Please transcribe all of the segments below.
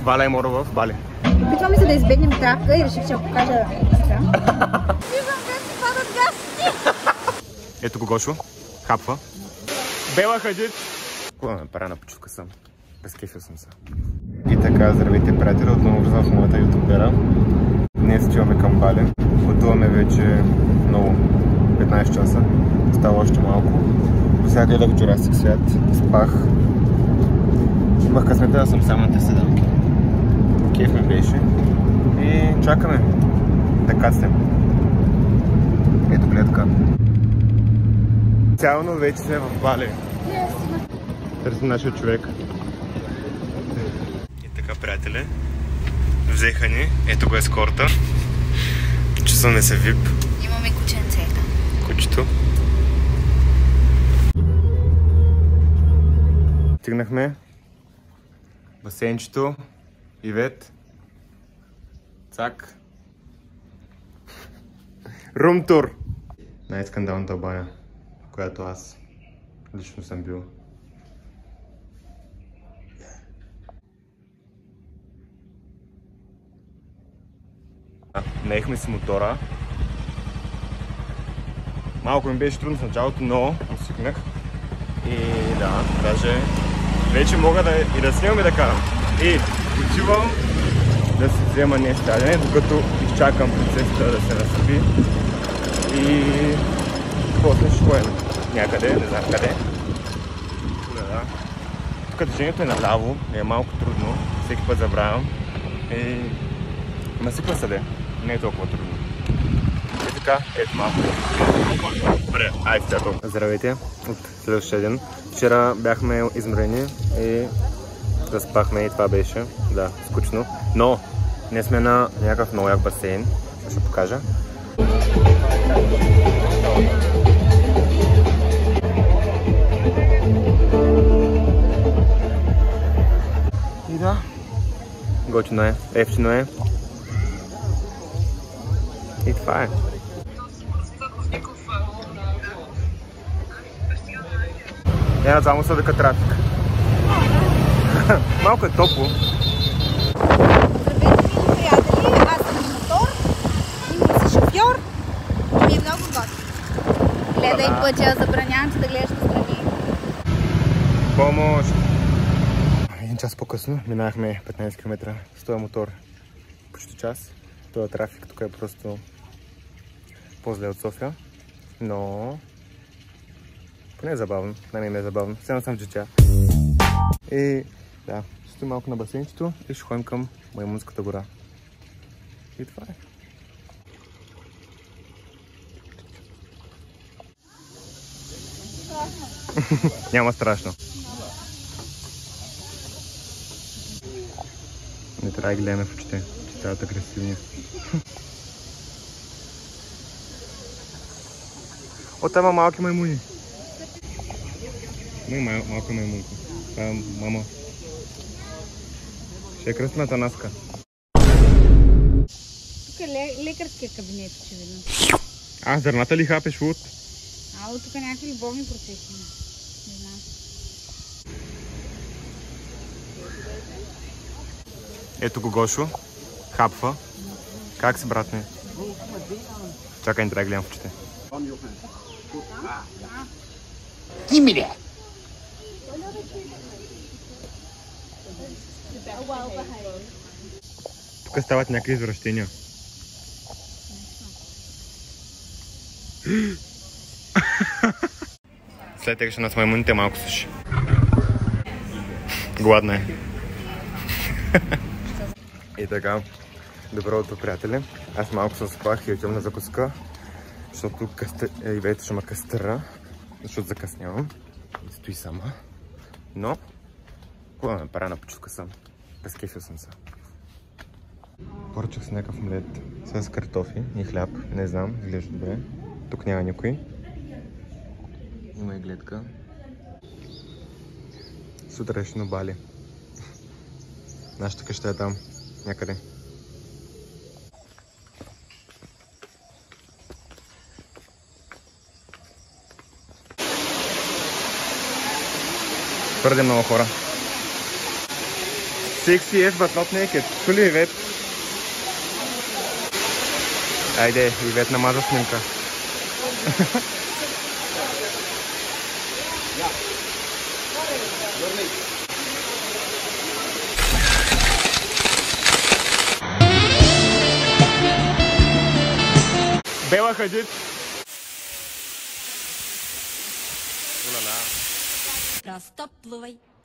Валя и Моро в Бали. Опитваме се да избегнем трапка и реших, че я покажа Искра. Виждам как си падат гастите! Ето го Гошо. Хапва. Бела Хаджит. Какво да направя на почивка съм? Безкефил съм се. И така, здравейте приятели, отново влизам в моята ютубера. Днес отиваме към Бали. Пътуваме вече много, 15 часа. Става още малко. До сега гледах Jurassic свят, спах. Имах късмета да съм само на 3 седалки. Кеф ми беше. И чакаме да кацнем. Ето гледка. Цяло вече сме в Бали. Търсим нашия човек. И така, приятели, взеха ни. Ето го ескорта. Чувстваме се VIP. Имаме кученце. Кучето. Стигнахме. Басейнчето. Ивет. Цак. Румтур. Най-скандалната баня, която аз лично съм бил. Наехме си мотора. Малко ми беше трудно в началото, но усикнах. И да, даже вече мога да снимам и да карам. И отивам да си взема нестяляне, докато изчакам принцесата да се насъби. И после ще ходим някъде, не знам къде. Да. Тук движението е наляво, е малко трудно, всеки път забравям. И насипва се, не е толкова трудно. И така, ето малко. Добре, айде сега толкова. Здравейте от следващия ден. Вчера бяхме изморени и заспахме и това беше, да, скучно. Но днес сме на някакъв много як басейн, ще покажа. И да, готино е, ефтино е. И това е. Една само са века трафик. Малко е топло. Здравейте, мили приятели, аз съм мотор, имам си шофьор и ми е много готино. Гледай пътя, забранявам ти да гледаш настрани. Помощ! Един час по-късно минахме 15 км с този мотор. Почти час. Това трафик тук е просто по-зле от София, но поне е забавно, на мен е забавно, сега съм в джетя. И да, ще стоим малко на басейнчето и ще ходим към Маймунската гора. И това е. Няма страшно. Не трябва да гледаме в очите, че стават агресивни. О, там има малки маймуни. Има малка маймунка. Това е мама. Ще е кръстната наска. Тук е лекарския кабинет, очевидно. А, зърната ли хапеш луд? Ало, тук някакви любовни процеси. Не знам. Ето го Гошо. Хапва. Как си, брат ми? Чакай, не трябва да гледам в очите. Тук стават някакви извращения. След тегаше на маймуните малко суши. Гладна е. И така, добро утро, приятели. Аз малко се спах и отивам на закуска, защото Ивет ще ме кастъра, защото закъснявам. Стои сама. Но, какво да направя на почивка съм? Безкефил съм се. Поръчах си някакъв омлет с картофи и хляб. Не знам, изглежда добре. Тук няма никой. Има и гледка. Сутрешно Бали. Нашата къща е там, някъде. Твърде много хора. Sexy yes, but not naked. Чули, Ивет? Айде, Ивет намаза снимка. Бела Хаджид. Улала.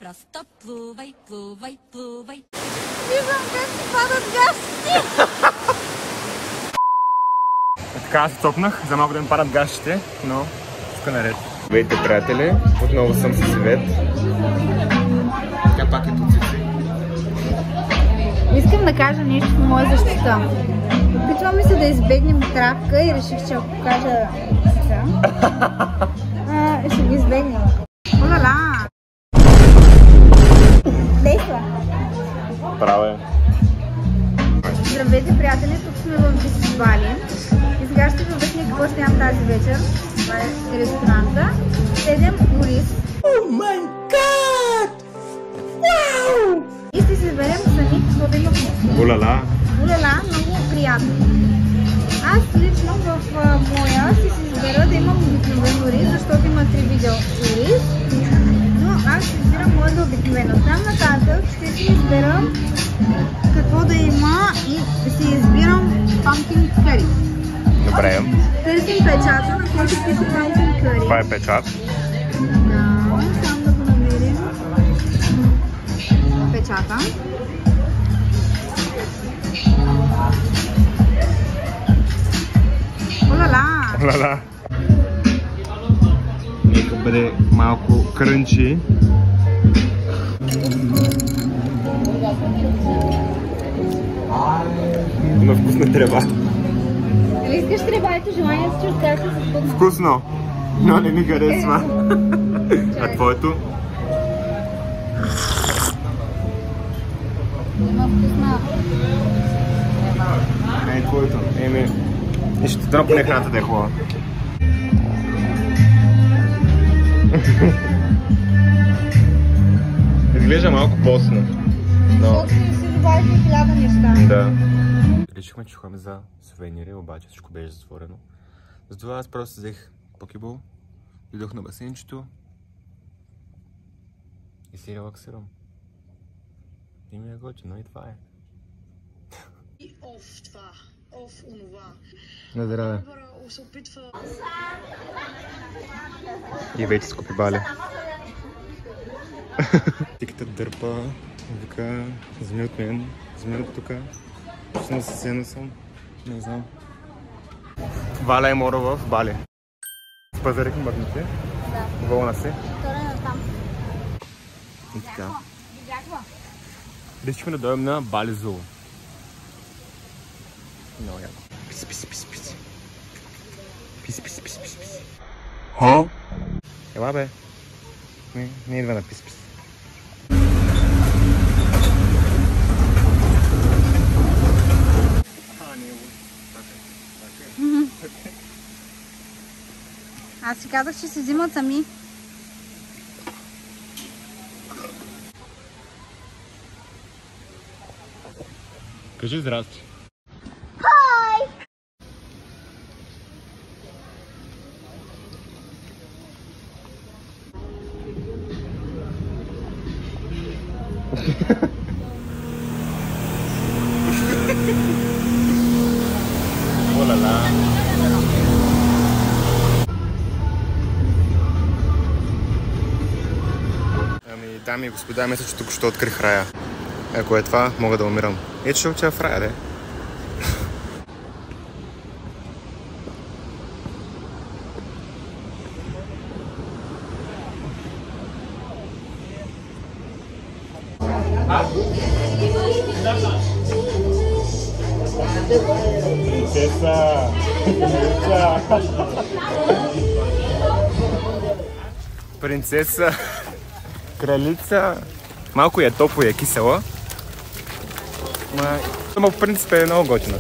Просто плувай, плувай, плувай. Виждам как си падат гащите. Така се цопнах, за малко да ми падат гащите, но тук наред. Здравейте, приятели, отново съм с Ивет. Тя пак е туцици. Искам да кажа нещо в моя защита. Опитваме се да избегнем травка и реших, че ако кажа сега, ще ги избегнем. Олала! Действа! Право е. Здравейте, приятели, тук сме в Visit Bali. И сега ще ви обясня какво ще ям тази вечер. Това е ресторанта. Седем ориз. О май гад! Вау! И ще си изберем сами какво да има вкус. Улала! Улала, много приятно. Аз лично в моя си избера да имам обикновен ориз, защото има 3 вида ориз. Но аз ще избирам моя за обикновено. Там нататък ще си изберам какво да има и си избирам pumpkin curry. Добре. Търсим печата, на който пише pumpkin curry. Това е печат. Да, само да го намерим. Печата. Олала! Олала! Нека бъде малко крънчи. Има вкусна трева. Нали искаш трева? Ето желание да се чуш как се спъкна. Вкусно, но не ми харесва. А твоето? Има вкусна трева. Не, твоето. Еми, и ще дропне храната да е хубава. Изглежда малко постно. Защото си добавихме 1000 неща. Да. Решихме, че ходим за сувенири, обаче всичко беше затворено. Затова аз просто взех покебол, идох на басейнчето и си релаксирам. И ми е готино, и това е. И оф това, оф онова. На здраве. Се опитва. И вече скупи бале. Тиката дърпа, вика, вземи от мен, вземи от тука. Точно съседна съм, не знам. Валя е мора в Бали. Спазарихме мъгните. Да. Вълна се. Втора на там. И така. Видяхме. Решихме да дойдем на Бали Зоо. Много яко. Писи, писи, писи, писи. Писи, писи, писи, писи, писи. Ха? Ела бе. Не идва на писи, писи. Аз си казах, че се взимат сами. Кажи здрасти. Хай! Олала. Ами, дами и господа, мисля, че тук ще открих рая. Ако е това, мога да умирам. Ето ще отида в рая, де. Принцеса! Принцеса! Кралица! Малко е топло и е кисела. Но в принцип е много готина.